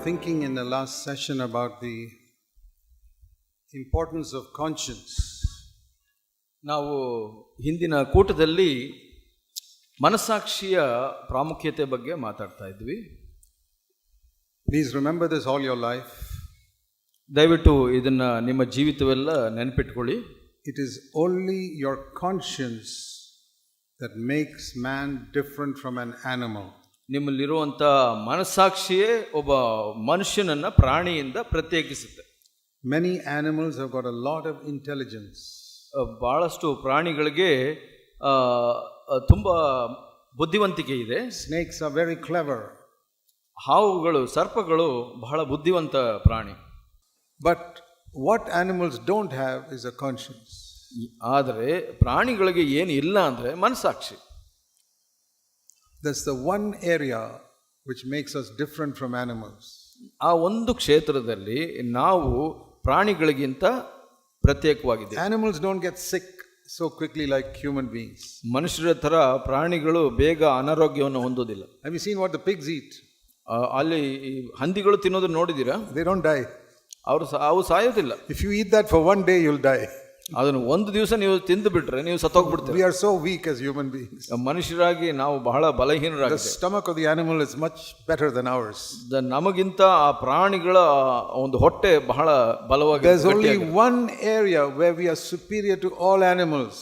thinking in the last session about the importance of conscience. ನಾವು ಹಿಂದಿನ ಕೂಟದಲ್ಲಿ ಮನಸ್ಸಾಕ್ಷಿಯ ಪ್ರಾಮುಖ್ಯತೆ ಬಗ್ಗೆ ಮಾತಾಡ್ತಾ ಇದ್ವಿ. Please remember this all your life. ದಯವಿಟ್ಟು ಇದನ್ನ ನಿಮ್ಮ ಜೀವಿತವೆಲ್ಲ ನೆನಪಿಟ್ಕೊಳ್ಳಿ. It is only your conscience that makes man different from an animal. ನಿಮ್ಮಲ್ಲಿರುವಂಥ ಮನಸ್ಸಾಕ್ಷಿಯೇ ಒಬ್ಬ ಮನುಷ್ಯನನ್ನ ಪ್ರಾಣಿಯಿಂದ ಪ್ರತ್ಯೇಕಿಸುತ್ತೆ. Many animals have got a lot of intelligence. ಬಹಳಷ್ಟು ಪ್ರಾಣಿಗಳಿಗೆ ತುಂಬ ಬುದ್ಧಿವಂತಿಕೆ ಇದೆ. Snakes are very clever. ಹಾವುಗಳು, ಸರ್ಪಗಳು ಬಹಳ ಬುದ್ಧಿವಂತ ಪ್ರಾಣಿ. But what animals don't have is a conscience. ಆದರೆ ಪ್ರಾಣಿಗಳಿಗೆ ಏನು ಇಲ್ಲ ಅಂದರೆ ಮನಸ್ಸಾಕ್ಷಿ. That's the one area which makes us different from animals. ಆ ಒಂದು ಕ್ಷೇತ್ರದಲ್ಲಿ ನಾವು ಪ್ರಾಣಿಗಳಿಗಿಂತ ಪ್ರತ್ಯೇಕವಾಗಿದೆ. Animals don't get sick so quickly like human beings. ಮನುಷ್ಯರ ಥರ ಪ್ರಾಣಿಗಳು ಬೇಗ ಅನಾರೋಗ್ಯವನ್ನು ಹೊಂದೋದಿಲ್ಲ. Have you seen what the pigs eat? ಅಲ್ಲಿ ಹಂದಿಗಳು ತಿನ್ನೋದು ನೋಡಿದ್ದೀರಾ? They don't die. ಅವು ಸಾಯೋದಿಲ್ಲ. If you eat that for one day, you'll die. ಅದನ್ನು ಒಂದು ದಿವಸ ನೀವು ತಿಂದು ಬಿಟ್ರೆ ನೀವು ಸತ್ತೋಗ್ಬಿಡ್ತೀರಿ. We are so weak as human beings. ಮನುಷ್ಯರಾಗಿ ನಾವು ಬಹಳ ಬಲಹೀನರಾಗಿದ್ದೇವೆ. The stomach of the animal is much better than ours. ನಮಗಿಂತ ಆ ಪ್ರಾಣಿಗಳ ಒಂದು ಹೊಟ್ಟೆ ಬಹಳ ಬಲವಾಗಿದೆ. There's only one area where we are superior to all animals.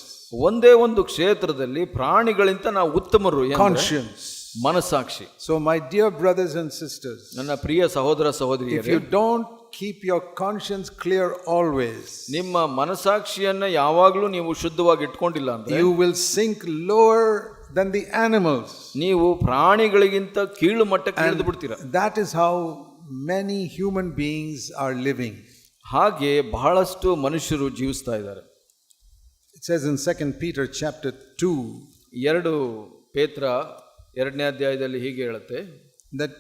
ಒಂದೇ ಒಂದು ಕ್ಷೇತ್ರದಲ್ಲಿ ಪ್ರಾಣಿಗಳಿಂದ ನಾವು ಉತ್ತಮರು. Conscience. ಮನಸ್ಸಾಕ್ಷಿ. So my dear brothers and sisters, ನನ್ನ ಪ್ರಿಯ ಸಹೋದರ ಸಹೋದರಿಯರೇ, if you don't keep your conscience clear always, ನಿಮ್ಮ ಮನಸ್ಸಾಕ್ಷಿಯನ್ನ ಯಾವಾಗಲೂ ನೀವು ಶುದ್ಧವಾಗಿ ಇಟ್ಕೊಂಡಿಲ್ಲ ಅಂದ್ರೆ you will sink lower than the animals. ನೀವು ಪ್ರಾಣಿಗಳಿಗಿಂತ ಕೀಳು ಮಟ್ಟಕ್ಕೆ ಇಳಿದು ಬಿಡ್ತೀರಾ. That is how many human beings are living. ಹಾಗೆ ಬಹಳಷ್ಟು ಮನುಷ್ಯರು ಜೀವಿಸ್ತಾ ಇದ್ದಾರೆ. It says in 2 Peter chapter 2, 2 ಪೇತ್ರ 2ನೇ ಅಧ್ಯಾಯದಲ್ಲಿ ಹೀಗೆ ಹೇಳುತ್ತೆ, that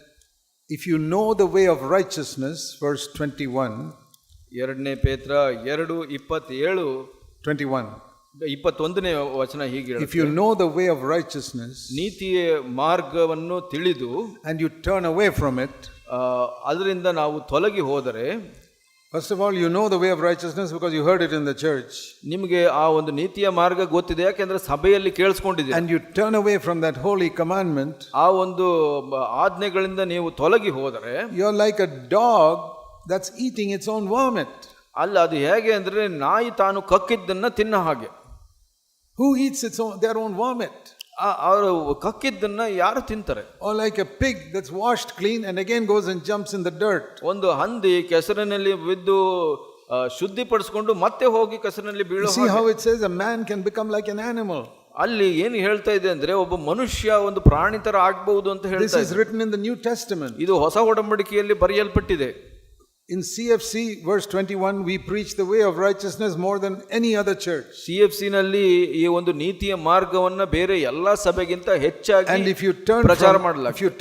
if you know the way of righteousness, verse 21, 2ನೇ ಪೇತ್ರ 2:27 21ನೇ ವಚನ ಹೀಗೆ ಹೇಳುತ್ತೆ, if you know the way of righteousness, ನೀತಿಯ ಮಾರ್ಗವನ್ನು ತಿಳಿದು and you turn away from it, ಅದರಿಂದ ನಾವು ತೊಲಗಿ ಹೋದರೆ, first of all, you know the way of righteousness because you heard it in the church. ನಿಮಗೆ ಆ ಒಂದು ನೀತಿಯ ಮಾರ್ಗ ಗೊತ್ತಿದೆ, ಯಾಕೆಂದ್ರೆ ಸಭೆಯಲ್ಲಿ ಕೇಳಿಸ್ಕೊಂಡಿದ್ದೀರಿ. And you turn away from that holy commandment, ಆ ಒಂದು ಆಜ್ಞೆಗಳಿಂದ ನೀವು ತೊಲಗಿ ಹೋದರೆ, you're like a dog that's eating its own vomit. ಅಲ್ಲ, ಅದು ಹೇಗೆ ಅಂದ್ರೆ ನಾಯಿ ತಾನು ಕಕ್ಕಿದ್ದನ್ನ ತಿನ್ನ ಹಾಗೆ. Who eats their own vomit? ಅವರು ಕಕ್ಕಿದ್ದನ್ನ ಯಾರು ತಿಂತಾರೆ? Or like a pig that's washed clean and again goes and jumps in the dirt. ಒಂದು ಹಂದಿ ಕೆಸರಿನಲ್ಲಿ ಬಿದ್ದು ಶುದ್ಧಿಪಡಿಸಿಕೊಂಡು ಮತ್ತೆ ಹೋಗಿ ಕೆಸರಿನಲ್ಲಿ ಬೀಳೋ. See how it says a man can become like an animal. ಅಲ್ಲಿ ಏನು ಹೇಳ್ತಾ ಇದೆ ಅಂದ್ರೆ ಒಬ್ಬ ಮನುಷ್ಯ ಒಂದು ಪ್ರಾಣಿ ತರ ಆಗಬಹುದು ಅಂತ ಹೇಳ್ತಾ ಇದೆ. This is written in the New Testament. ಇದು ಹೊಸ ಒಡಂಬಡಿಕೆಯಲ್ಲಿ ಬರೆಯಲ್ಪಟ್ಟಿದೆ. In CFC verse 21 we preach the way of righteousness more than any other church. CFC ನಲ್ಲಿ ಈ ಒಂದು ನೀತಿಯ ಮಾರ್ಗವನ್ನ ಬೇರೆ ಎಲ್ಲಾ ಸಭೆಗಿಂತ ಹೆಚ್ಚಾಗಿ and if you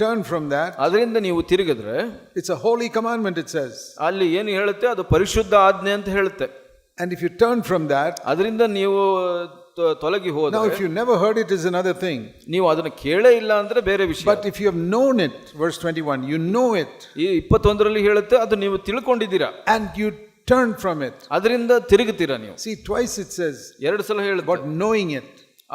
turn from that, ಅದರಿಂದ ನೀವು ತಿರುಗಿದ್ರೆ, it's a holy commandment, it says. ಅಲ್ಲಿ ಏನು ಹೇಳುತ್ತೆ, ಅದು ಪರಿಶುದ್ಧ ಆಜ್ಞೆ ಅಂತ ಹೇಳುತ್ತೆ. And if you turn from that, ಅದರಿಂದ ನೀವು ತೊಲಗಿ ಹೋದರೆ, now if you never heard it is another thing. ನೀವು ಅದನ್ನ ಕೇಳೇ ಇಲ್ಲ ಅಂದ್ರೆ ಬೇರೆ ವಿಷಯ. But if you have known it, verse 21, you know it. ಈ 21ರಲ್ಲಿ ಹೇಳುತ್ತೆ, ಅದು ನೀವು ತಿಳ್ಕೊಂಡಿದ್ದೀರಾ and you turn from it, ಅದರಿಂದ ತಿರುಗುತ್ತೀರಾ ನೀವು. See, twice it says, 2 ಸಲ ಹೇಳುತ್ತೆ, but knowing it,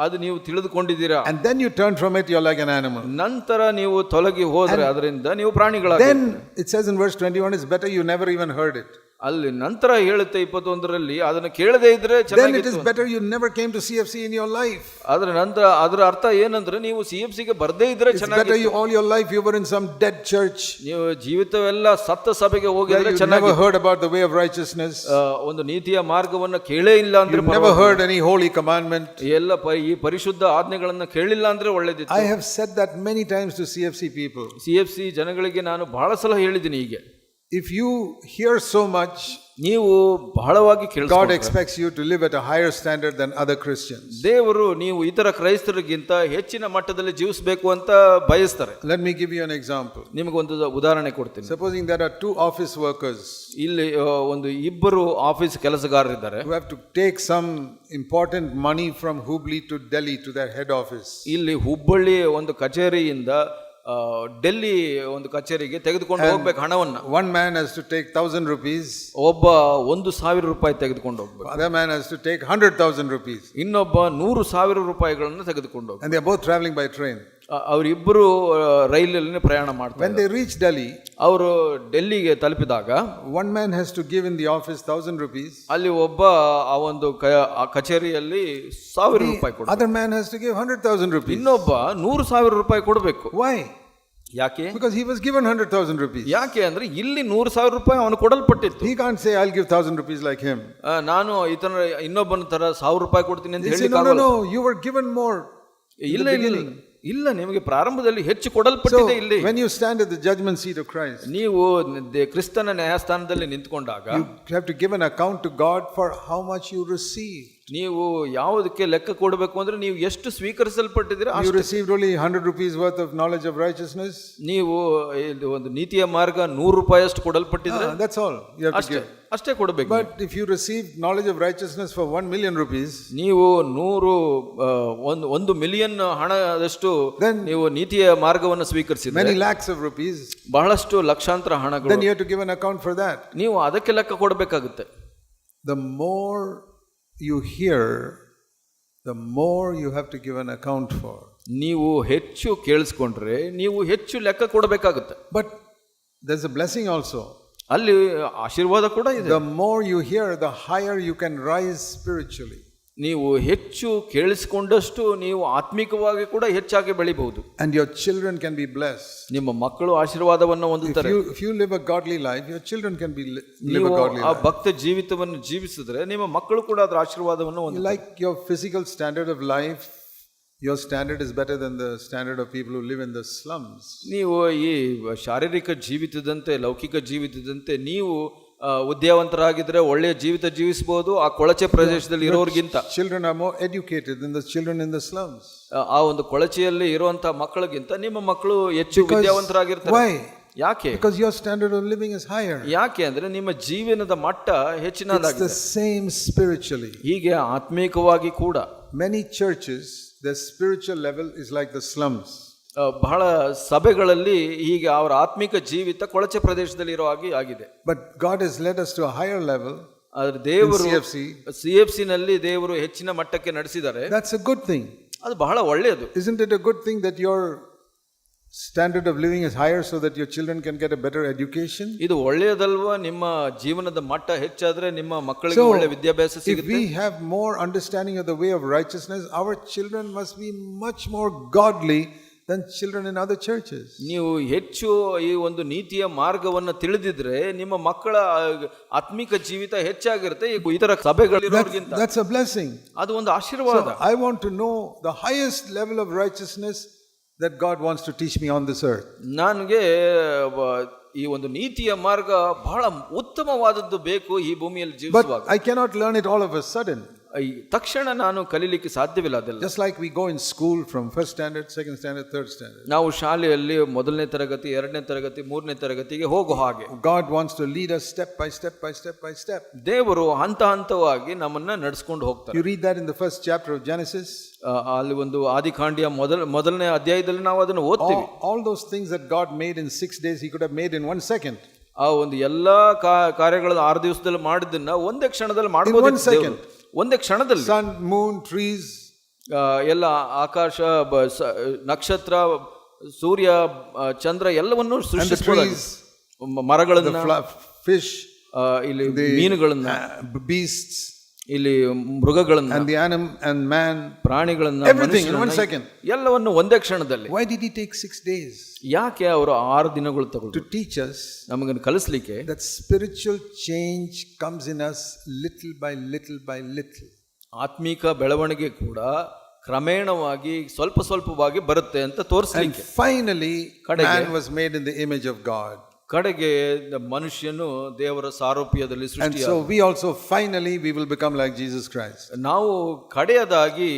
ಅದು ನೀವು ತಿಳಿದುಕೊಂಡಿದ್ದೀರಾ, and then you turn from it, you're like an animal. ನಂತರ ನೀವು ತೊಲಗಿ ಹೋದ್ರೆ ಅದರಿಂದ ನೀವು ಪ್ರಾಣಿಗಳಾಗ್ತೀರಾ. Then it says in verse 21, it's better you never even heard it. ಅಲ್ಲಿ ನಂತರ ಹೇಳುತ್ತೆ 21ರಲ್ಲಿ, ಅದನ್ನ ಕೇಳದೇ ಇದ್ರೆ ಚೆನ್ನಾಗಿತ್ತು. Then it is better you never came to CFC in your life. ಅದರ ನಂತರ ಅದರ ಅರ್ಥ ಏನಂದ್ರೆ, ನೀವು CFCಗೆ ಬರದೇ ಇದ್ರೆ ಚೆನ್ನಾಗಿತ್ತು. It's better you all your life you were in some dead church. ನೀವು ಜೀವಿತವೆಲ್ಲ ಸತ್ತ ಸಭೆಗೆ ಹೋಗಿದ್ರೆ ಚೆನ್ನಾಗಿತ್ತು. Never heard about the way of righteousness. ಒಂದು ನೀತಿಯ ಮಾರ್ಗವನ್ನ ಕೇಳೇ ಇಲ್ಲ ಅಂದ್ರೆ, never heard any holy commandment. ಎಲ್ಲ ಈ ಪರಿಶುದ್ಧ ಆಜ್ಞೆಗಳನ್ನ ಕೇಳಿಲ್ಲ ಅಂದ್ರೆ ಒಳ್ಳೆದಿತ್ತು. I have said that many times to CFC people. CFC ಜನಗಳಿಗೆ ನಾನು ಬಹಳ ಸಲ ಹೇಳಿದ್ದೀನಿ ಹೀಗೆ, if you hear so much, ನೀವು ಬಹಳವಾಗಿ ಕೇಳಿಸ್ಕೊಂಡ್ರೆ, God expects you to live at a higher standard than other Christians. ದೇವರು ನೀವು ಇತರ ಕ್ರೈಸ್ತರಿಗಿಂತ ಹೆಚ್ಚಿನ ಮಟ್ಟದಲ್ಲಿ ಜೀವಿಸಬೇಕು ಅಂತ ಬಯಸ್ತಾರೆ. Let me give you an example. ನಿಮಗೆ ಒಂದು ಉದಾಹರಣೆ ಕೊಡ್ತೀನಿ. Supposing there are 2 office workers, ಇಲ್ಲಿ ಒಂದು ಇಬ್ಬರು office ಕೆಲಸಗಾರರಿದ್ದಾರೆ, who have to take some important money from Hubli to Delhi to their head office. ಇಲ್ಲಿ ಹುಬ್ಬಳ್ಳಿ ಒಂದು ಕಚೇರಿಯಿಂದ ಡೆಲ್ಲಿ ಒಂದು ಕಚೇರಿಗೆ ತೆಗೆದುಕೊಂಡು ಹೋಗ್ಬೇಕು ಹಣವನ್ನ. One man has to take 1,000 rupees. ಒಬ್ಬ 1,000 ರೂಪಾಯಿ ತೆಗೆದುಕೊಂಡು ಹೋಗ್ಬೇಕು. Other man has to take 100,000 rupees. ಇನ್ನೊಬ್ಬ 100,000 ರೂಪಾಯಿಗಳನ್ನು ತೆಗೆದುಕೊಂಡು ಹೋಗ್ಬೇಕು. And they are both traveling by train. ಅವರಿಬ್ಬರು ರೈಲಲ್ಲಿ ಪ್ರಯಾಣ ಮಾಡ್ತಾರೆ. When they reach Delhi, ಅವರು ಡೆಲ್ಲಿಗೆ ತಲುಪಿದಾಗ one man has to give in the office 1,000 rupees. ಅಲ್ಲಿ ಒಬ್ಬ ಆ ಒಂದು ಕಚೇರಿಯಲ್ಲಿ 1,000 ರೂಪಾಯಿ ಕೊಡ್ಬೇಕು. Other man has to give 100,000 rupees. ಇನ್ನೊಬ್ಬ 100,000 ರೂಪಾಯಿ ಕೊಡಬೇಕು. Why? ಯಾಕೆ? Because he was given 100,000 rupees. ಯಾಕೆ ಅಂದ್ರೆ ಇಲ್ಲಿ 100,000 ರೂಪಾಯಿ ಅವನು ಕೊಡಲ್ಪಟ್ಟಿತ್ತು. He can't say I'll give 1,000 rupees like him. ನಾನು ಈತನ ಇನ್ನೊಬ್ಬನ ತರ 1,000 ರೂಪಾಯಿ ಕೊಡ್ತೀನಿ ಅಂತ ಹೇಳಿ. No, you were given more. ಇಲ್ಲ ನಿಮಗೆ ಪ್ರಾರಂಭದಲ್ಲಿ ಹೆಚ್ಚು ಕೊಡಲ್ಪಟ್ಟಿದೆ. ಇಲ್ಲಿ when you stand at the judgment seat of Christ, ನೀವು ಕ್ರಿಸ್ತನ ನ್ಯಾಯಸ್ಥಾನದಲ್ಲಿ ನಿಂತುಕೊಂಡಾಗ you have to give an account to God for how much you received. ನೀವು ಯಾವುದಕ್ಕೆ ಲೆಕ್ಕ ಕೊಡಬೇಕು ಅಂದ್ರೆ ನೀವು ಎಷ್ಟು ಸ್ವೀಕರಿಸಲ್ಪಟ್ಟಿದ್ದೀರಾ. You received only 100 rupees worth of knowledge of righteousness. ನೀವು ಒಂದು ನೀತಿಯ ಮಾರ್ಗ 100 ರೂಪಾಯಿ ಅಷ್ಟು ಕೊಡಲ್ಪಟ್ಟಿದ್ರೆ that's all you have to give. ಅಷ್ಟೇ ಕೊಡಬೇಕು. But if you received knowledge of righteousness for 1 million rupees, ನೀವು 1 ಮಿಲಿಯನ್ ಹಣದಷ್ಟು ನೀವು ನೀತಿಯ ಮಾರ್ಗವನ್ನು ಸ್ವೀಕರಿಸಿದ್ರೆ, many lakhs of rupees, ಬಹಳಷ್ಟು ಲಕ್ಷಾಂತರ ಹಣಗಳು, then you have to give an account for that. ನೀವು ಅದಕ್ಕೆ ಲೆಕ್ಕ ಕೊಡಬೇಕಾಗುತ್ತೆ. The more you hear, the more you have to give an account for. ನೀವು ಹೆಚ್ಚು ಕೇಳಿಸ್ಕೊಂಡ್ರೆ ನೀವು ಹೆಚ್ಚು ಲೆಕ್ಕ ಕೊಡಬೇಕಾಗುತ್ತೆ. But there's a blessing also. ಅಲ್ಲಿ ಆಶೀರ್ವಾದ ಕೂಡ ಇದೆ. The more you hear, the higher you can rise spiritually. ನೀವು ಹೆಚ್ಚು ಕೇಳಿಸಿಕೊಂಡಷ್ಟು ನೀವು ಆತ್ಮಿಕವಾಗಿ ಕೂಡ ಹೆಚ್ಚಾಗಿ ಬೆಳಿಬಹುದು. And your children can be blessed. ನಿಮ್ಮ ಮಕ್ಕಳು ಆಶೀರ್ವಾದವನ್ನು ಹೊಂದುತ್ತಾರೆ. If you live a godly life, your children can live a godly life. ಆ ಭಕ್ತ ಜೀವಿತವನ್ನು ಜೀವಿಸಿದ್ರೆ ನಿಮ್ಮ ಮಕ್ಕಳು ಕೂಡ ಅದರ ಆಶೀರ್ವಾದವನ್ನು ಹೊಂದುತ್ತಾರೆ. Like your physical standard of life, your standard is better than the standard of people who live in the slums. ನೀವು ಈ ಶಾರೀರಿಕ ಜೀವಿತದಂತೆ ಲೌಕಿಕ ಜೀವಿತದಂತೆ ನೀವು ವಿದ್ಯಾವಂತರಾಗಿದ್ರೆ ಒಳ್ಳೆಯ ಜೀವಿತ ಜೀವಿಸಬಹುದು ಆ ಕೊಳಚೆ ಪ್ರದೇಶದಲ್ಲಿ ಇರೋರ್ಗಿಂತ. Children are more educated than the children in the slums. ಆ ಒಂದು ಕೊಳಚೆಯಲ್ಲಿ ಇರುವಂತಹ ಮಕ್ಕಳಿಗಿಂತ ನಿಮ್ಮ ಮಕ್ಕಳು ಹೆಚ್ಚು ವಿದ್ಯಾವಂತರಾಗಿರ್ತಾರೆ. Why? ಯಾಕೆ? Because your standard of living is higher. ಯಾಕೆ ಅಂದ್ರೆ ನಿಮ್ಮ ಜೀವನದ ಮಟ್ಟ ಹೆಚ್ಚಿನದಾಗಿದೆ. It's the same spiritually. ಹೀಗೆ ಆತ್ಮೀಕವಾಗಿ ಕೂಡ many churches, their spiritual level is like the slums. ಬಹಳ ಸಭೆಗಳಲ್ಲಿ ಹೀಗೆ ಅವರ ಆತ್ಮಿಕ ಜೀವಿತ ಕೊಳಚೆ ಪ್ರದೇಶದಲ್ಲಿ ಇರೋ ಹಾಗೆ ಆಗಿದೆ. But God has led us to a higher level. ಆದ್ರೆ ದೇವರು CFC ನಲ್ಲಿ ದೇವರು ಹೆಚ್ಚಿನ ಮಟ್ಟಕ್ಕೆ ನಡೆಸಿದ್ದಾರೆ. That's a good thing. ಅದು ಬಹಳ ಒಳ್ಳೆಯದು. Isn't it a good thing that your standard of living is higher so that your children can get a better education? ಇದು ಒಳ್ಳೆಯದಲ್ವಾ? ನಿಮ್ಮ ಜೀವನದ ಮಟ್ಟ ಹೆಚ್ಚಾದ್ರೆ ನಿಮ್ಮ ಮಕ್ಕಳಿಗೆ ಒಳ್ಳೆ ವಿದ್ಯಾಭ್ಯಾಸ ಸಿಗುತ್ತೆ. If we have more understanding of the way of righteousness, our children must be much more godly than children in other churches. ನೀವು ಹೆಚ್ಚು ಈ ಒಂದು ನೀತಿಯ ಮಾರ್ಗವನ್ನು ತಿಳಿದಿದ್ರೆ ನಿಮ್ಮ ಮಕ್ಕಳ ಆತ್ಮಿಕ ಜೀವಿತ ಹೆಚ್ಚಾಗಿರುತ್ತೆ ಇತರ ಸಭೆಗಳಿರೋರ್ಗಿಂತ. That's a blessing. ಅದು ಒಂದು ಆಶೀರ್ವಾದ. So I want to know the highest level of righteousness that God wants to teach me on this earth. ನನಗೆ ಈ ಒಂದು ನೀತಿಯ ಮಾರ್ಗ ಬಹಳ ಉತ್ತಮವಾದದ್ದು ಬೇಕು ಈ ಭೂಮಿಯಲ್ಲಿ ಜೀವಿಸುವಾಗ. But I cannot learn it all of a sudden. ತಕ್ಷಣ ನಾನು ಕಲಿಲಿಕ್ಕೆ ಸಾಧ್ಯವಿಲ್ಲ ಅದೆಲ್ಲ. Just like we go in school from first standard, second standard, third standard. ನಾವು ಶಾಲೆಯಲ್ಲಿ ಮೊದಲನೇ ತರಗತಿ, ಎರಡನೇ ತರಗತಿ, ಮೂರನೇ ತರಗತಿಗೆ ಹೋಗೋ ಹಾಗೆ God wants to lead us step by step by step by step. ದೇವರು ಹಂತ ಹಂತವಾಗಿ ನಮ್ಮನ್ನ ನಡೆಸಿಕೊಂಡು ಹೋಗ್ತಾರೆ. You read that in the first chapter of Genesis. ಅಲ್ಲಿ ಒಂದು ಆದಿಕಾಂಡ ಮೊದಲನೇ ಅಧ್ಯಾಯದಲ್ಲಿ ನಾವು ಅದನ್ನು ಓದ್ತೀವಿ. All those things that God made in 6 days, he could have made in 1 second. ಆ ಒಂದು ಎಲ್ಲಾ ಕಾರ್ಯಗಳನ್ನು 6 ದಿವಸದಲ್ಲಿ ಮಾಡಿದ್ದನ್ನ ಒಂದೇ ಕ್ಷಣದಲ್ಲಿ ಮಾಡಬಹುದು. ಒಂದೇ ಕ್ಷಣದಲ್ಲಿ sun, moon, trees, ಎಲ್ಲ ಆಕಾಶ, ನಕ್ಷತ್ರ, ಸೂರ್ಯ, ಚಂದ್ರ ಎಲ್ಲವನ್ನೂ ಸೃಷ್ಟಿಸಿದ್ದಾರೆ. ಮರಗಳನ್ನ, fish, ಇಲ್ಲಿ ಮೀನುಗಳನ್ನ, beasts, ಇಲ್ಲಿ ಮೃಗಗಳನ್ನ, and the animal and man, ಪ್ರಾಣಿಗಳನ್ನ, everything in 1 second. ಎಲ್ಲವನ್ನು ಒಂದೇ ಕ್ಷಣದಲ್ಲಿ. Why did he take 6 days? ಯಾಕೆ ಅವರು 6 ದಿನಗಳು ತಗೊಂಡ್ರು? To teach us ನಮಗೆ ಕಲಿಸಲಿಕ್ಕೆ that spiritual change comes in us little by little by little. ಆತ್ಮಿಕ ಬೆಳವಣಿಗೆ ಕೂಡ ಕ್ರಮೇಣವಾಗಿ ಸ್ವಲ್ಪ ಸ್ವಲ್ಪವಾಗಿ ಬರುತ್ತೆ ಅಂತ ತೋರಿಸಲಿಕ್ಕೆ. And finally man was made in the image of God. ಕಡೆಗೆ ಮನುಷ್ಯನು ದೇವರ ಸಾರೂಪ್ಯದಲ್ಲಿ ಸೃಷ್ಟಿಯಾದ. And so we also finally we will become like Jesus Christ. ನಾವು ಕಡೆಯದಾಗಿ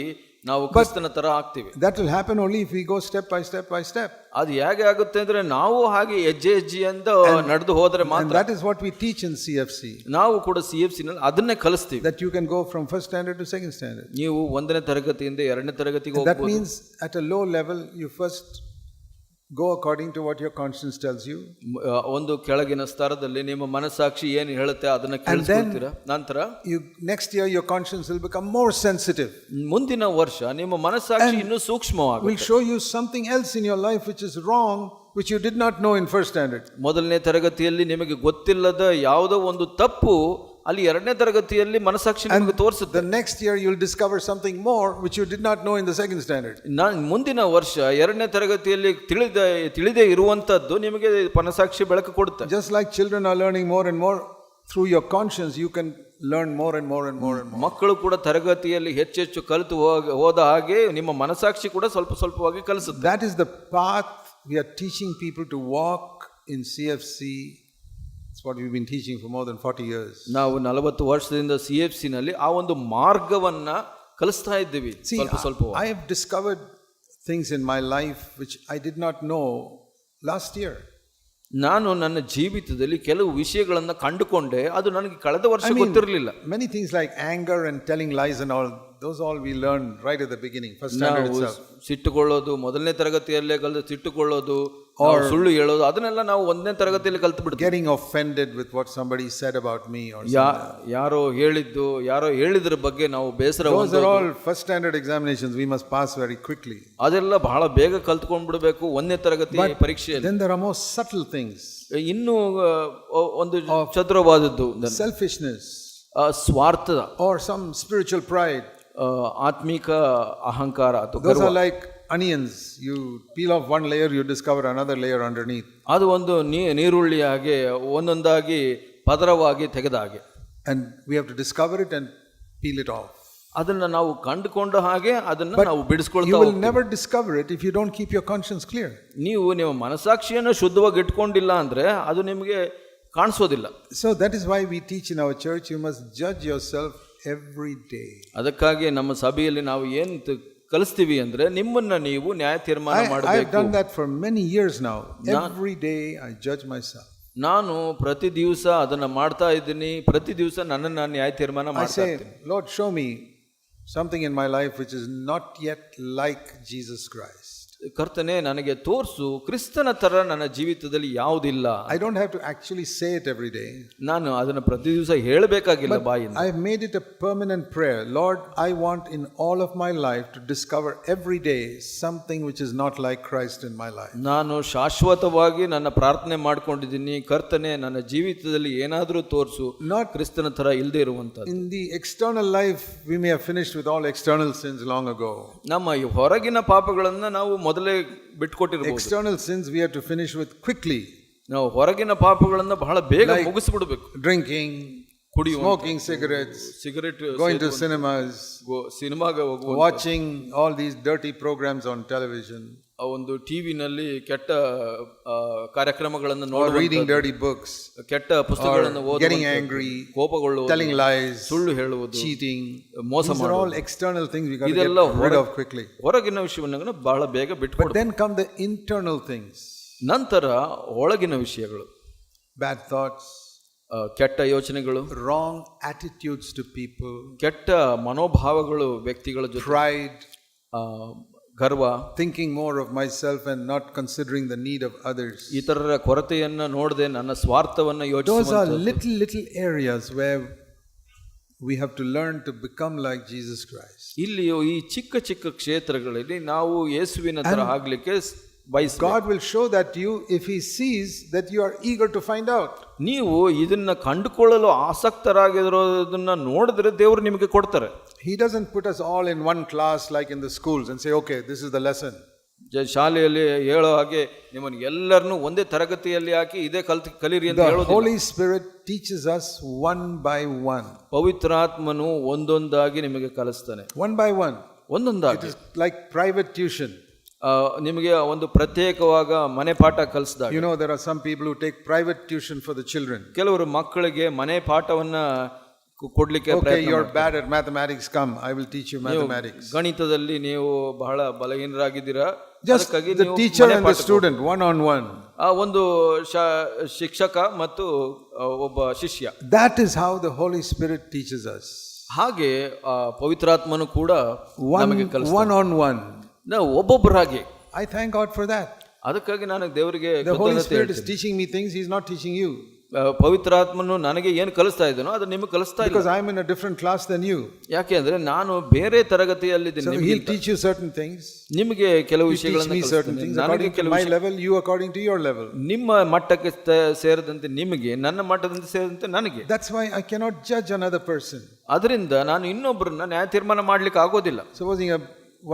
ನಾವು ಕ್ರಿಸ್ತನ ತರ ಆಗ್ತೀವಿ. That will happen only if we go step by step by step. ಅದು ಹೇಗೆ ಆಗುತ್ತೆ ಅಂದ್ರೆ ನಾವು ಹಾಗೆ ಹೆಜ್ಜೆ ಹೆಜ್ಜೆಯಿಂದ ನಡೆದು ಹೋದ್ರೆ ಮಾತ್ರ. And that is what we teach in CFC. ನಾವು ಕೂಡ CFC ನಲ್ಲಿ ಅದನ್ನೇ ಕಲಿಸ್ತೀವಿ. That you can go from first standard to second standard. ನೀವು 1ನೇ ತರಗತಿಯಿಂದ 2ನೇ ತರಗತಿಗೆ ಹೋಗಬಹುದು. That means at a low level you first Go according to what your conscience tells you. ಒಂದು ಕೆಳಗಿನ ಸ್ತರದಲ್ಲಿ ನಿಮ್ಮ ಮನಸ್ಸಾಕ್ಷಿ ಏನು ಹೇಳುತ್ತೆ ಅದನ್ನ ಕೇಳಿಸ್ಕೊಳ್ತೀರಾ. ನಂತರ Next year your conscience will become more sensitive. ಮುಂದಿನ ವರ್ಷ ನಿಮ್ಮ ಮನಸ್ಸಾಕ್ಷಿ ಇನ್ನೂ ಸೂಕ್ಷ್ಮವಾಗುತ್ತೆ. Will show you something else in your life which is wrong, which you did not know in first standard. ಮೊದಲನೇ ತರಗತಿಯಲ್ಲಿ ನಿಮಗೆ ಗೊತ್ತಿಲ್ಲದ ಯಾವುದೋ ಒಂದು ತಪ್ಪು ಅಲ್ಲಿ ಎರಡನೇ ತರಗತಿಯಲ್ಲಿ ಮನಸ್ಸಾಕ್ಷಿ ನಿಮಗೆ ತೋರಿಸುತ್ತೆ. The next year you'll discover something more which you did not know in the second standard. ಮುಂದಿನ ವರ್ಷ ಎರಡನೇ ತರಗತಿಯಲ್ಲಿ ತಿಳಿದೇ ಇರುವಂತದ್ದು ನಿಮಗೆ ಮನಸ್ಸಾಕ್ಷಿ ಬೆಳಕು ಕೊಡುತ್ತೆ. Just like children are learning more and more through your conscience, you can learn more and more and more and more. ಮಕ್ಕಳು ಕೂಡ ತರಗತಿಯಲ್ಲಿ ಹೆಚ್ಚೆಚ್ಚು ಕಲಿತು ಹೋದ ಹಾಗೆ ನಿಮ್ಮ ಮನಸ್ಸಾಕ್ಷಿ ಕೂಡ ಸ್ವಲ್ಪವಾಗಿ ಕಲಿಸುತ್ತೆ. That is the path we are teaching people to walk in CFC. That's what we've been teaching for more than 40 years. ನಾವು 40 ವರ್ಷದಿಂದ CFC ನಲ್ಲಿ ಆ ಒಂದು ಮಾರ್ಗವನ್ನ ಕಲಿಸ್ತಾ ಇದ್ದೀವಿ. ಸ್ವಲ್ಪ I have discovered things in my life which I did not know last year. ನಾನು ನನ್ನ ಜೀವಿತದಲ್ಲಿ ಕೆಲವು ವಿಷಯಗಳನ್ನು ಕಂಡುಕೊಂಡೆ, ಅದು ನನಗೆ ಕಳೆದ ವರ್ಷ ಗೊತ್ತಿರಲಿಲ್ಲ. Many things like anger and telling lies and all, those all we learned right at the beginning, first standard itself. ಸಿಟ್ಟುಕೊಳ್ಳೋದು ಮೊದಲನೇ ತರಗತಿಯಲ್ಲೇ ಕಲಿತು, ಸಿಟ್ಟುಕೊಳ್ಳೋದು, ಸುಳ್ಳು ಹೇಳೋದು, ಅದನ್ನೆಲ್ಲ ನಾವು ಒಂದನೇ ತರಗತಿಯಲ್ಲಿ ಕಲಿತು ಬಿಡ್ತೀವಿ. Getting offended with what somebody said about me or ಯಾರೋ ಹೇಳಿದ್ರ ಬಗ್ಗೆ ನಾವು ಬೇಸರ. Those are all first standard examinations we must pass very quickly. ಅದೆಲ್ಲ ಬಹಳ ಬೇಗ ಕಲ್ತ್ಕೊಂಡ್ಬಿಡ್ಬೇಕು ಒಂದನೇ ತರಗತಿ ಪರೀಕ್ಷೆಯಲ್ಲಿ. Then there are more subtle things. ಇನ್ನು ಒಂದು ಚತುರವಾದದ್ದು selfishness, ಸ್ವಾರ್ಥ, or some spiritual pride. ಆತ್ಮಿಕ ಅಹಂಕಾರ. Those are like onions. You peel off one layer, you discover another layer underneath. ಅದು ಒಂದು ನೀರುಳ್ಳಿ ಹಾಗೆ ಒಂದೊಂದಾಗಿ ಪದರವಾಗಿ ತೆಗೆದ ಹಾಗೆ. And we have to discover it and peel it off. ಅದನ್ನ ನಾವು ಕಂಡುಕೊಂಡ ಹಾಗೆ ಅದನ್ನ ನಾವು ಬಿಡಿಸ್ಕೊಳ್ತಾ ಹೋಗ್ತೀವಿ. You will never discover it if you don't keep your conscience clear. ನೀವು ನಿಮ್ಮ ಮನಸ್ಸಾಕ್ಷಿಯನ್ನು ಶುದ್ಧವಾಗಿ ಇಟ್ಕೊಂಡಿಲ್ಲ ಅಂದ್ರೆ ಅದು ನಿಮಗೆ ಕಾಣಿಸೋದಿಲ್ಲ. So that is why we teach in our church, you must judge yourself every day. ಅದಕ್ಕಾಗಿ ನಮ್ಮ ಸಭೆಯಲ್ಲಿ ನಾವು ಏನು ಕಲಿಸ್ತೀವಿ ಅಂದ್ರೆ ನಿಮ್ಮನ್ನ ನೀವು ನ್ಯಾಯ ತೀರ್ಮಾನ ಮಾಡಬೇಕು. I have done that for many years now. Every day I judge myself. ನಾನು ಪ್ರತಿ ದಿವಸ ಅದನ್ನ ಮಾಡ್ತಾ ಇದ್ದೀನಿ. ಪ್ರತಿ ದಿವಸ ನನ್ನನ್ನು ನಾನು ನ್ಯಾಯ ತೀರ್ಮಾನ ಮಾಡ್ತಾ ಇದ್ದೀನಿ. I say, Lord, show me something in my life which is not yet like Jesus Christ. ಕರ್ತನೇ, ನನಗೆ ತೋರಿಸು ಕ್ರಿಸ್ತನ ತರ ನನ್ನ ಜೀವಿತದಲ್ಲಿ ಯಾವುದಿಲ್ಲ. I don't have to actually say it every day. ನಾನು ಅದನ್ನ ಪ್ರತಿ ದಿವಸ ಹೇಳಬೇಕಾಗಿಲ್ಲ ಬಾಯಿಂದ. I have made it a permanent prayer. Lord, I want in all of my life to discover every day something which is not like Christ in my life. ನಾನು ಶಾಶ್ವತವಾಗಿ ನನ್ನ ಪ್ರಾರ್ಥನೆ ಮಾಡ್ಕೊಂಡಿದ್ದೀನಿ, ಕರ್ತನೇ ನನ್ನ ಜೀವಿತದಲ್ಲಿ ಏನಾದರೂ ತೋರಿಸು ಕ್ರಿಸ್ತನ ತರ ಇಲ್ಲದೆ ಇರುವಂತದ್ದು. In the external life we may have finished with all external sins long ago. ನಮ್ಮ ಹೊರಗಿನ ಪಾಪಗಳನ್ನ ನಾವು ಮೊದಲೇ ಬಿಟ್ಕೊಟ್ಟಿರಬಹುದು. External sins we have to finish with quickly. ನಾವು ಹೊರಗಿನ ಪಾಪಗಳನ್ನ ಬಹಳ ಬೇಗ ಮುಗಿಸ್ಬಿಡ್ಬೇಕು. Drinking, smoking cigarettes, going to cinemas, ಸಿನಿಮಾಗೆ ಹೋಗುವುದು, watching all these dirty programs on television, ಒಂದು ಟಿವಿನಲ್ಲಿ ಕೆಟ್ಟ ಕಾರ್ಯಕ್ರಮಗಳನ್ನು ನೋಡುವುದು, reading dirty books, ಕೆಟ್ಟ ಪುಸ್ತಕಗಳನ್ನು ಓದುವುದು, getting angry, ಕೋಪಗೊಳ್ಳುವುದು, telling lies, ಸುಳ್ಳು ಹೇಳುವುದು, cheating, ಮೋಸ ಮಾಡುವುದು. These are all external things we got to get rid of quickly. ಹೊರಗಿನ ವಿಷಯವನ್ನು ಬಹಳ ಬೇಗ ಬಿಟ್ಕೊಡು. But then come the internal things. ನಂತರ ಒಳಗಿನ ವಿಷಯಗಳು, bad thoughts, ಕೆಟ್ಟ ಯೋಚನೆಗಳು, wrong attitudes to people, ಕೆಟ್ಟ ಮನೋಭಾವಗಳು ವ್ಯಕ್ತಿಗಳ ಜೊತೆ, pride, ಗರ್ವ, thinking more of myself and not considering the need of others. ಇತರರ ಕೊರತೆಯನ್ನು ನೋಡದೆ ನನ್ನ ಸ್ವಾರ್ಥವನ್ನು ಯೋಚಿಸುವಂತದ್ದು. Those are little areas where we have to learn to become like Jesus Christ. ಇಲ್ಲಿಯೂ ಈ ಚಿಕ್ಕ ಚಿಕ್ಕ ಕ್ಷೇತ್ರಗಳಲ್ಲಿ ನಾವು ಯೇಸುವಿನ ತರ ಆಗಲಿಕ್ಕೆ ಬಯಸಬೇಕು. God will show that to you if he sees that you are eager to find out. ನೀವು ಇದನ್ನ ಕಂಡುಕೊಳ್ಳಲು ಆಸಕ್ತರಾಗಿರೋದನ್ನ ನೋಡಿದ್ರೆ ದೇವರು ನಿಮಗೆ ಕೊಡ್ತಾರೆ. He doesn't put us all in one class like in the schools and say, okay, this is the lesson. ಶಾಲೆಯಲ್ಲಿ ಹೇಳೋ ಹಾಗೆ ನಿಮ್ಮನ್ನು ಎಲ್ಲರನ್ನೂ ಒಂದೇ ತರಗತಿಯಲ್ಲಿ ಹಾಕಿ ಇದೇ ಕಲಿರಿ ಅಂತ ಹೇಳೋದಿಲ್ಲ. The Holy Spirit teaches us one by one. ಪವಿತ್ರಾತ್ಮನು ಒಂದೊಂದಾಗಿ ನಿಮಗೆ ಕಲಿಸ್ತಾನೆ. One by one. ಒಂದೊಂದಾಗಿ. It is like private tuition. ನಿಮಗೆ ಒಂದು ಪ್ರತ್ಯೇಕವಾಗ ಮನೆ ಪಾಠ ಕಲಿಸಿದಾಗ. You know, there are some people who take private tuition for the children. ಕೆಲವರು ಮಕ್ಕಳಿಗೆ ಮನೆ ಪಾಠವನ್ನ ಕೊಡ್ಲಿಕ್ಕೆ Okay, you're bad at mathematics, come, I will teach you mathematics. ಗಣಿತದಲ್ಲಿ ನೀವು ಬಹಳ ಬಲಹೀನರಾಗಿದ್ದೀರಾ, just the teacher and the student one on one. ಒಂದು ಶಿಕ್ಷಕ ಮತ್ತು ಒಬ್ಬ ಶಿಷ್ಯ. That is how the Holy Spirit teaches us. ಹಾಗೆ ಪವಿತ್ರಾತ್ಮನು ಕೂಡ ನಮಗೆ ಕಲಿಸ್ತಾನೆ. one on one. ನಾವು ಒಬ್ಬೊಬ್ಬರಾಗಿ. I thank God for that. ಅದಕ್ಕಾಗಿ ನಾನು ದೇವರಿಗೆ The Holy ಕೃತಜ್ಞತೆ Spirit is ಹೇಳ್ತೀನಿ. teaching me things, He's not teaching you. ಪವಿತ್ರಾತ್ಮನು ನನಗೆ ಏನು ಕಲಿಸ್ತಾ ಇದ್ದಾನೋ ಅದು ನಿಮಗೆ ಕಲಿಸ್ತಾ ಇಲ್ಲ. Because I'm in a different class than you. ಯಾಕೆ ಅಂದ್ರೆ ನಾನು ಬೇರೆ ತರಗತಿಯಲ್ಲಿದ್ದೀನಿ. So He'll teach you certain things. ನಿಮಗೆ ಕೆಲವು He teach ವಿಷಯಗಳನ್ನು me certain things according to my level, you according to your level. ನಿಮ್ಮ ಮಟ್ಟಕ್ಕೆ ಸೇರಿದಂತೆ ನಿಮಗೆ, ನನ್ನ ಮಟ್ಟದಂತೆ ಸೇರಿದಂತೆ ನನಗೆ. That's why I cannot judge another person. ಅದರಿಂದ ನಾನು ಇನ್ನೊಬ್ಬರನ್ನ ನ್ಯಾಯ ತೀರ್ಮಾನ ಮಾಡ್ಲಿಕ್ಕೆ ಆಗೋದಿಲ್ಲ. Supposing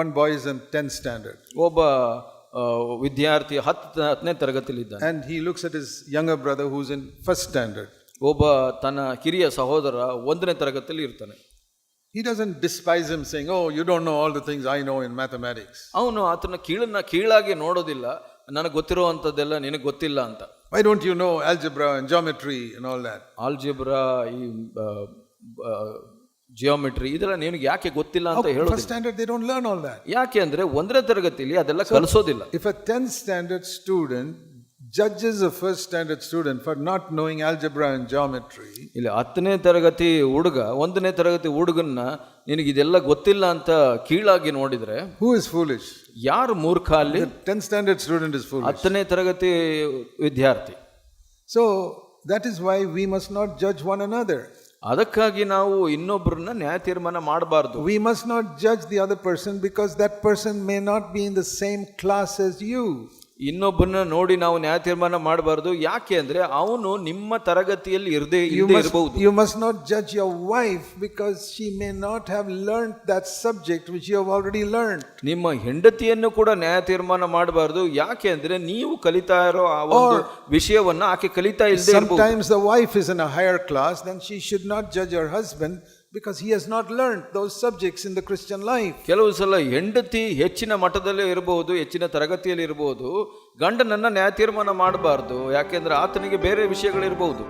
one boy is in 10th standard. ಒಬ್ಬ ವಿದ್ಯಾರ್ಥಿ 10ನೇ ತರಗತಿಯಲ್ಲಿ ಇದ್ದಾನೆ. And he looks at his younger brother who's in 1st standard. ಒಬ್ಬ ತನ್ನ ಕಿರಿಯ ಸಹೋದರ 1ನೇ ತರಗತಿಯಲ್ಲಿ ಇರ್ತಾನೆ. He doesn't despise him saying, oh, you don't know all the things I know in mathematics. ಅವನು ಆತನ ಕೀಳಾಗಿ ನೋಡೋದಿಲ್ಲ, ನನಗೆ ಗೊತ್ತಿರುವಂಥದ್ದೆಲ್ಲ ನಿನಗೆ ಗೊತ್ತಿಲ್ಲ ಅಂತ. Why don't you know algebra and geometry and all that? Algebra, ಈ ಜಿಯೋಮೆಟ್ರಿ ಇದೆಲ್ಲ ನಿನಗೆ ಯಾಕೆ ಗೊತ್ತಿಲ್ಲ ಅಂತ First ಹೇಳೋದಿಲ್ಲ. standard they don't learn all that. ಯಾಕೆ ಅಂದ್ರೆ 1ನೇ ತರಗತಿಯಲ್ಲಿ ಅದೆಲ್ಲ ಕಲಿಸೋದಿಲ್ಲ. If a 10th standard student judges a 1st standard student for not knowing algebra and geometry, ಇಲ್ಲಿ 10ನೇ ತರಗತಿ ಹುಡುಗ 1ನೇ ತರಗತಿ ಹುಡುಗನ್ನ ನಿನಗೆ ಇದೆಲ್ಲ ಗೊತ್ತಿಲ್ಲ ಅಂತ ಕೀಳಾಗಿ ನೋಡಿದ್ರೆ, who is foolish? ಯಾರು ಮೂರ್ಖ ಅಲ್ಲಿ? The 10th standard student is foolish. 10ನೇ ತರಗತಿ ವಿದ್ಯಾರ್ಥಿ. So that is why we must not judge one another. ಅದಕ್ಕಾಗಿ ನಾವು ಇನ್ನೊಬ್ಬರನ್ನ ನ್ಯಾಯ ತೀರ್ಮಾನ ಮಾಡಬಾರ್ದು. We must not judge the other person because that person may not be in the same class as you. ಇನ್ನೊಬ್ಬರನ್ನ ನೋಡಿ ನಾವು ನ್ಯಾಯ ತೀರ್ಮಾನ ಮಾಡಬಾರ್ದು. ಯಾಕೆ ಅಂದ್ರೆ ಅವನು ನಿಮ್ಮ ತರಗತಿಯಲ್ಲಿ ಇರದೇ ಇರಬಹುದು. You must not judge your wife because she may not have learned that subject which you have already learned. ನಿಮ್ಮ ಹೆಂಡತಿಯನ್ನು ಕೂಡ ನ್ಯಾಯ ತೀರ್ಮಾನ ಮಾಡಬಾರ್ದು. ಯಾಕೆ ಅಂದ್ರೆ ನೀವು ಕಲಿತಾ ಇರೋ ಆ ಒಂದು ವಿಷಯವನ್ನ ಆಕೆ ಕಲಿತಾ ಇಲ್ಲದೆ ಇರಬಹುದು. Sometimes the wife is in a higher class, then she should not judge her husband because he has not learned those subjects in the Christian life. ಕೆಲವು ಸಲ ಹೆಂಡತಿ ಹೆಚ್ಚಿನ ಮಟ್ಟದಲ್ಲೇ ಇರಬಹುದು, ಹೆಚ್ಚಿನ ತರಗತಿಯಲ್ಲಿ ಇರಬಹುದು, ಗಂಡನನ್ನ ನ್ಯಾಯ ತೀರ್ಮಾನ ಮಾಡಬಾರ್ದು. ಯಾಕೆಂದ್ರೆ ಆತನಿಗೆ ಬೇರೆ ವಿಷಯಗಳಿರಬಹುದು.